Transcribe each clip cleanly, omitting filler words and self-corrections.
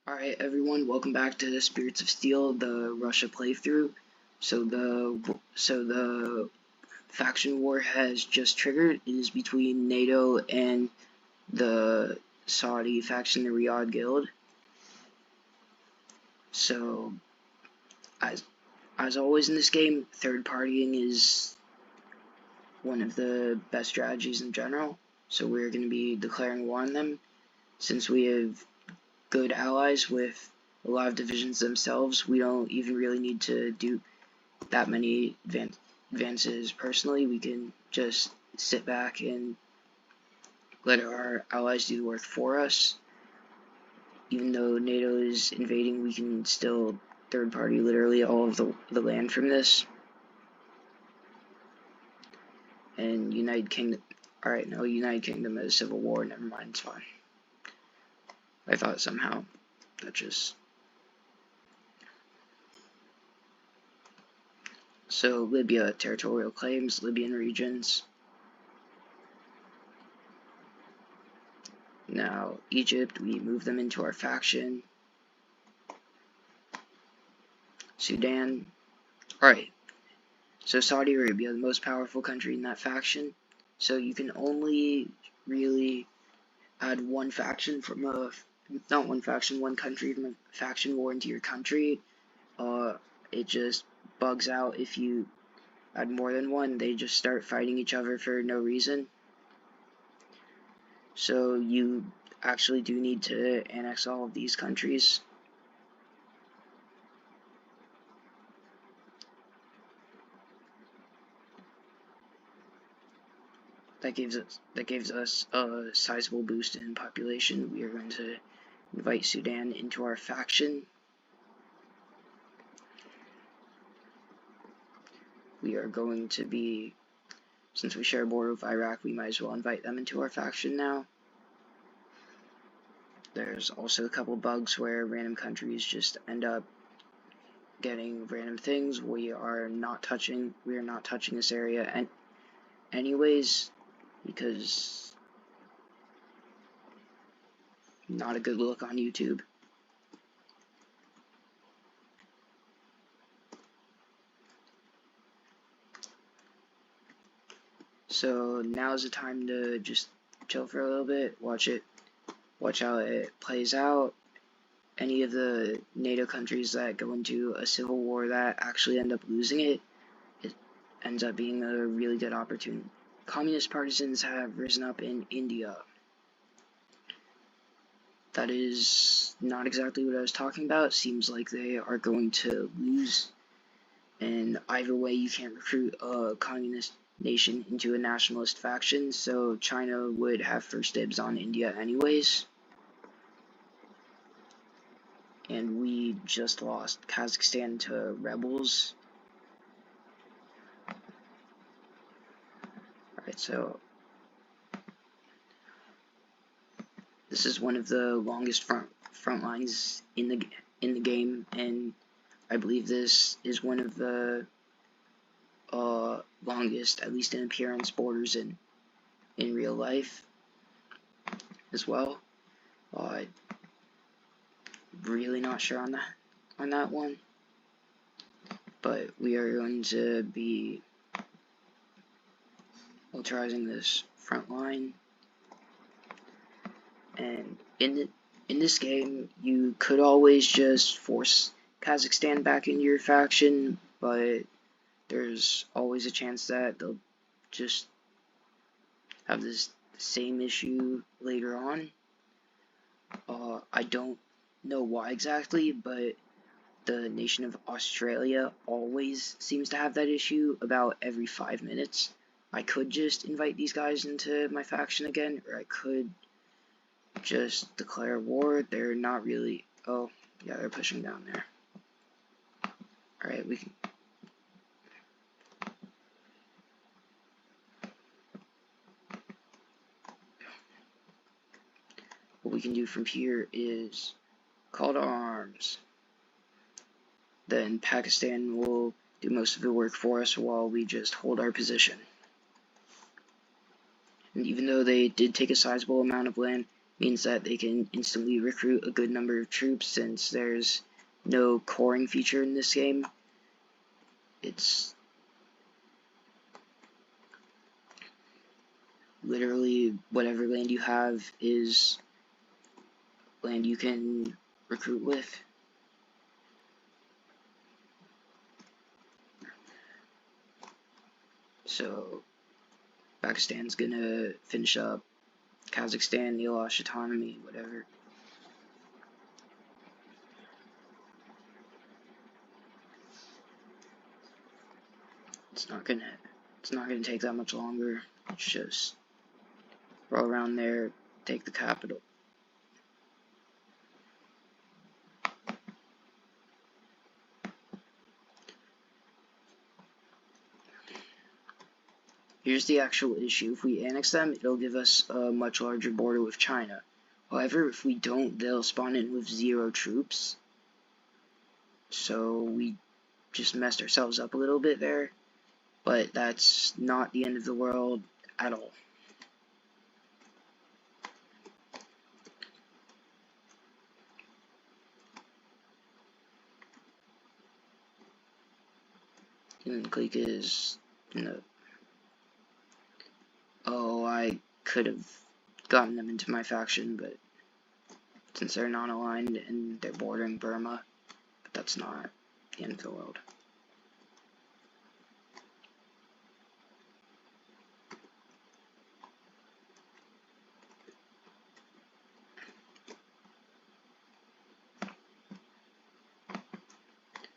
Alright everyone, welcome back to the Spirits of Steel, the Russia playthrough. So the faction war has just triggered. It is between NATO and the Saudi faction, the Riyadh Guild. So as always in this game, third partying is one of the best strategies in general. So we're going to be declaring war on them. Since we have good allies with a lot of divisions themselves, we don't even really need to do that many advances personally. We can just sit back and let our allies do the work for us. Even though NATO is invading, we can still third party literally all of the land from this. And United Kingdom, alright, no, United Kingdom has civil war, never mind, it's fine. I thought somehow that just... So, Libya, territorial claims, Libyan regions. Now, Egypt, we move them into our faction. Sudan. Alright. So, Saudi Arabia, the most powerful country in that faction. So, you can only really add one faction from a... Not one faction, one country from a faction war into your country. It just bugs out if you add more than one. They just start fighting each other for no reason. So you actually do need to annex all of these countries. That gives us a sizable boost in population. We are going to invite Sudan into our faction. We are going to be, since we share a border with Iraq, we might as well invite them into our faction now. There's also a couple bugs where random countries just end up getting random things. We are not touching this area and anyways, because not a good look on YouTube. So now's the time to just chill for a little bit, watch how it plays out. Any of the NATO countries that go into a civil war that actually end up losing it ends up being a really good opportunity. Communist partisans have risen up in India. That is not exactly what I was talking about. Seems like they are going to lose. And either way, you can't recruit a communist nation into a nationalist faction, so China would have first dibs on India anyways. And we just lost Kazakhstan to rebels. Alright, so this is one of the longest front lines in the game, and I believe this is one of the longest, at least in appearance, borders in real life as well. Really not sure on that one, but we are going to be militarizing this front line. And in this game, you could always just force Kazakhstan back into your faction, but there's always a chance that they'll just have this same issue later on. I don't know why exactly, but the nation of Australia always seems to have that issue about every 5 minutes. I could just invite these guys into my faction again, or I could just declare war. They're not really... Oh, yeah, they're pushing down there. Alright, we can... What we can do from here is call to arms. Then Pakistan will do most of the work for us while we just hold our position. And even though they did take a sizable amount of land, means that they can instantly recruit a good number of troops since there's no coring feature in this game. It's literally whatever land you have is land you can recruit with. So Pakistan's gonna finish up Kazakhstan, they lost autonomy, whatever. It's not gonna take that much longer. It's just roll around there, take the capital. Here's the actual issue. If we annex them, it'll give us a much larger border with China. However, if we don't, they'll spawn in with 0 troops. So we just messed ourselves up a little bit there. But that's not the end of the world at all. And click is no. Oh, I could have gotten them into my faction, but since they're non-aligned and they're bordering Burma, but that's not the end of the world.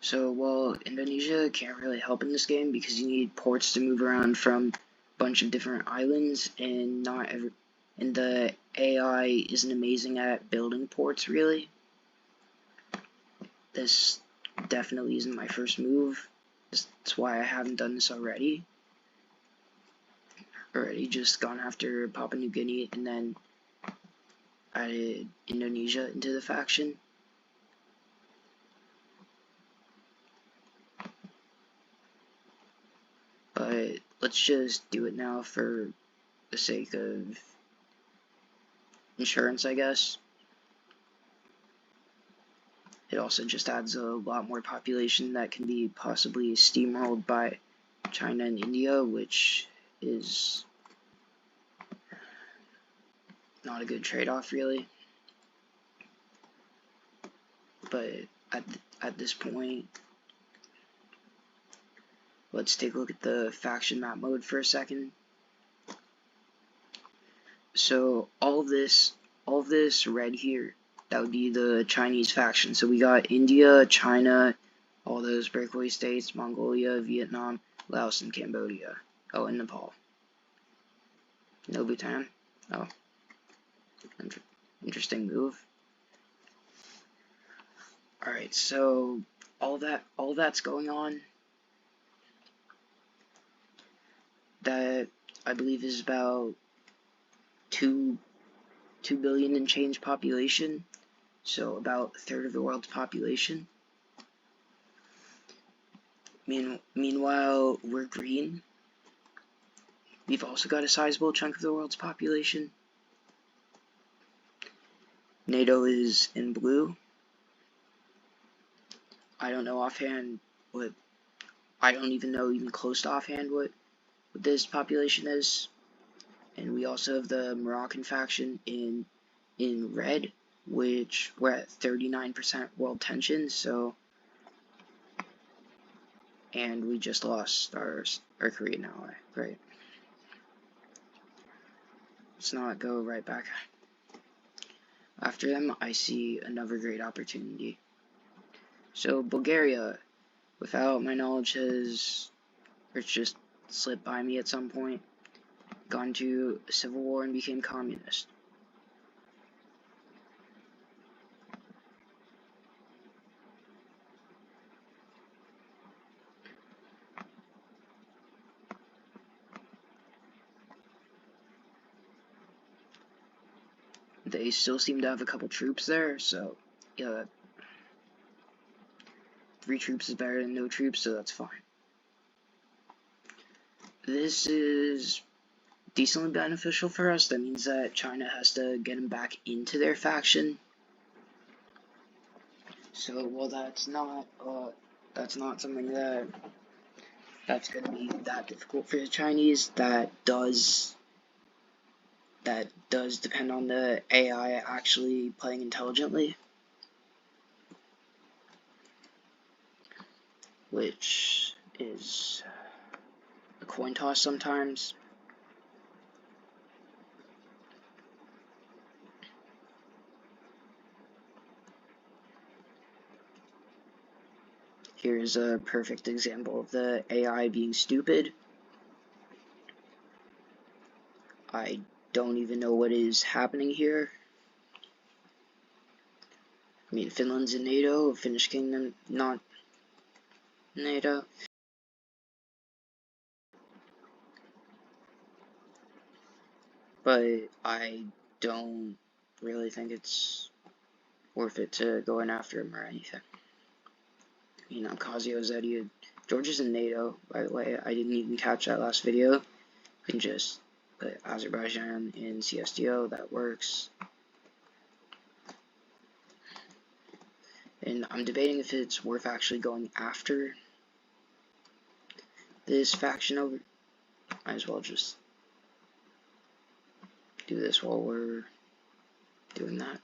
So, well, Indonesia can't really help in this game because you need ports to move around from a bunch of different islands, and and the AI isn't amazing at building ports, really. This definitely isn't my first move. That's why I haven't done this already. Already just gone after Papua New Guinea and then added Indonesia into the faction. But let's just do it now for the sake of insurance, I guess. It also just adds a lot more population that can be possibly steamrolled by China and India, which is not a good trade-off, really. But at this point, let's take a look at the faction map mode for a second. So all of this red here, that would be the Chinese faction. So we got India, China, all those breakaway states, Mongolia, Vietnam, Laos, and Cambodia. Oh, and Nepal. No Bhutan. Oh, interesting move. All right, so all that's going on. That I believe is about 2 billion and change population. So about a third of the world's population. Meanwhile, we're green. We've also got a sizable chunk of the world's population. NATO is in blue. I don't know offhand what, I don't even know even close to offhand what this population is. And we also have the Moroccan faction in red, which we're at 39% world tension, so, and we just lost our Korean ally, great. Let's not go right back. After them, I see another great opportunity. So Bulgaria, without my knowledge, has, or it's just slipped by me at some point, gone to a civil war and became communist. They still seem to have a couple troops there, so yeah, 3 troops is better than no troops, so that's fine. This is decently beneficial for us. That means that China has to get him back into their faction. So, well, that's not something that's going to be that difficult for the Chinese. That does depend on the AI actually playing intelligently, which is a coin toss sometimes. Here's a perfect example of the AI being stupid. I don't even know what is happening here. I mean, Finland's in NATO, Finnish Kingdom not NATO. But I don't really think it's worth it to go in after him or anything. You know, Abkhazia, Ossetia, Georgia's in NATO, by the way. I didn't even catch that last video. You can just put Azerbaijan in CSTO, that works. And I'm debating if it's worth actually going after this faction over. Might as well just do this while we're doing that.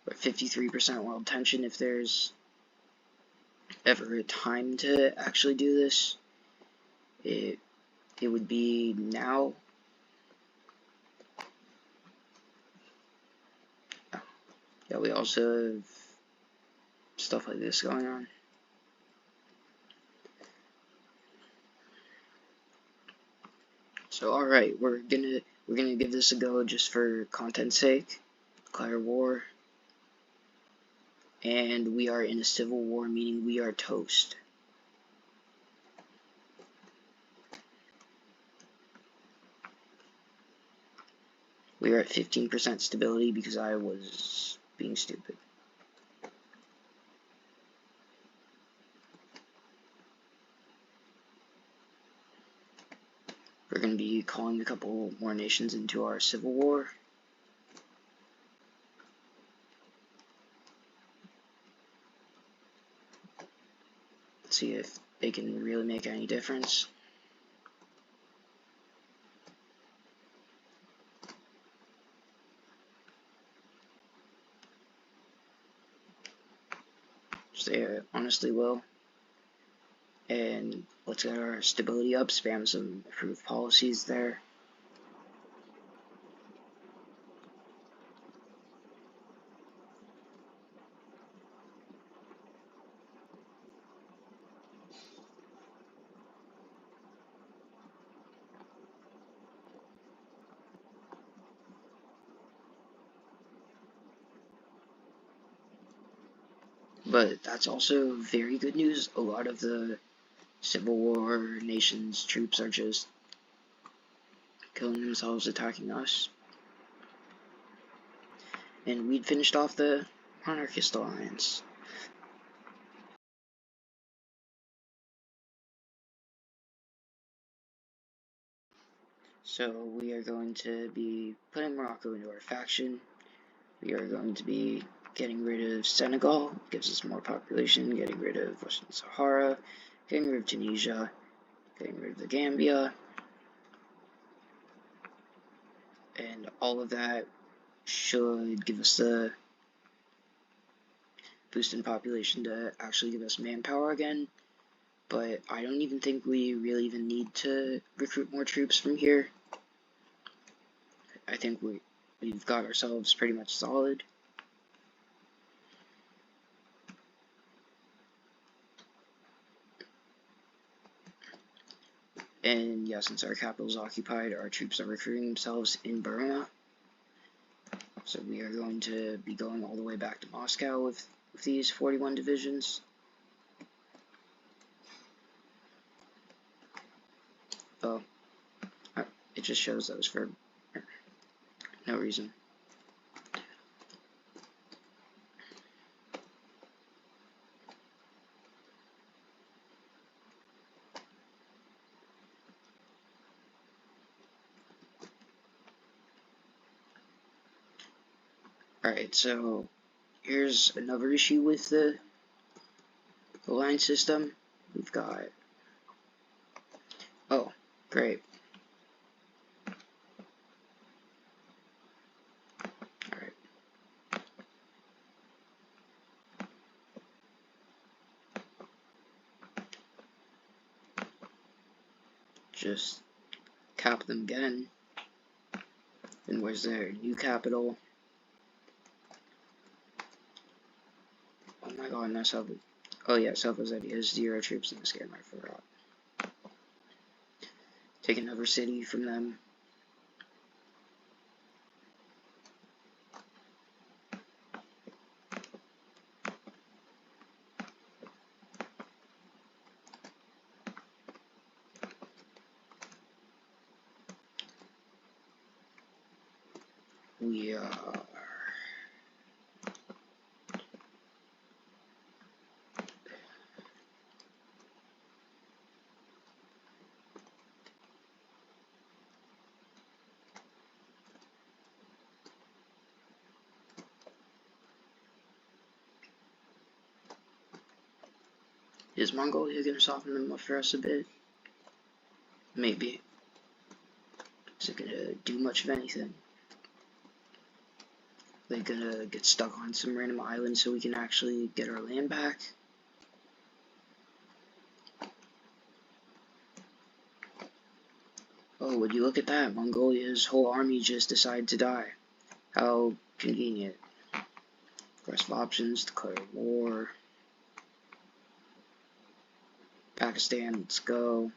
But 53% world tension. If there's ever a time to actually do this, it would be now. Yeah, we also have stuff like this going on. So alright, we're gonna give this a go just for content's sake. Declare war. And we are in a civil war, meaning we are toast. We are at 15% stability because I was being stupid. We're going to be calling a couple more nations into our civil war. Let's see if they can really make any difference. They honestly will. And let's get our stability up, spam some approved policies there. But that's also very good news. A lot of the Civil War nations' troops are just killing themselves attacking us. And we'd finished off the Monarchist Alliance. So we are going to be putting Morocco into our faction. We are going to be getting rid of Senegal, gives us more population, getting rid of Western Sahara, getting rid of Tunisia, getting rid of the Gambia, and all of that should give us the boost in population to actually give us manpower again. But I don't even think we really even need to recruit more troops from here. I think we've got ourselves pretty much solid. And yeah, since our capital is occupied, our troops are recruiting themselves in Burma. So we are going to be going all the way back to Moscow with these 41 divisions. Oh, it just shows those for no reason. Alright, so here's another issue with the line system. We've got... Oh, great. Alright. Just cap them again. And where's their new capital? Oh my god, that's how... Oh yeah, Self-Rossetti has 0 troops in this game, I forgot. Take another city from them. We are... Is Mongolia gonna soften them up for us a bit? Maybe. Is it gonna do much of anything? They're gonna get stuck on some random island so we can actually get our land back? Oh, would you look at that? Mongolia's whole army just decided to die. How convenient. Press options, declare war. Pakistan, let's go.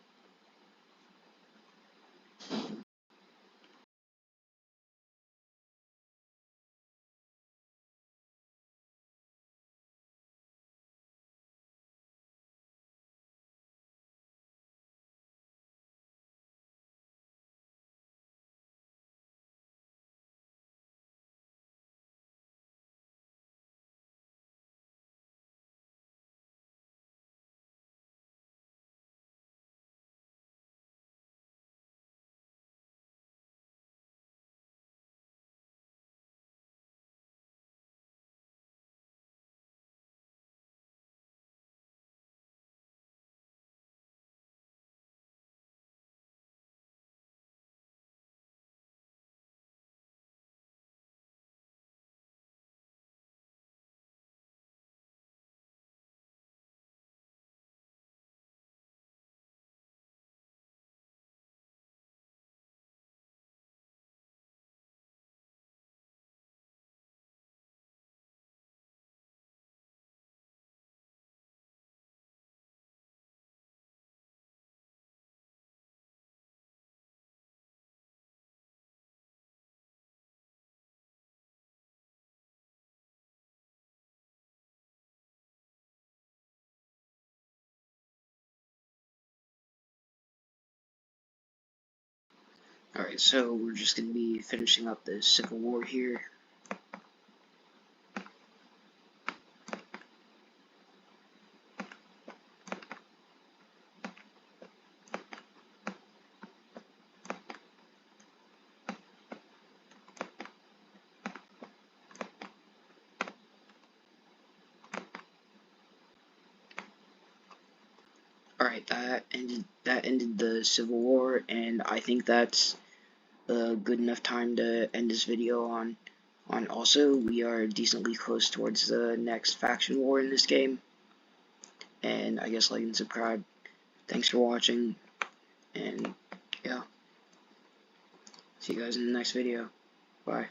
Alright, so we're just gonna be finishing up the Civil War here. Alright, that ended the Civil War, and I think that's a good enough time to end this video on. Also, we are decently close towards the next faction war in this game. And I guess like and subscribe. Thanks for watching, and yeah, see you guys in the next video. Bye.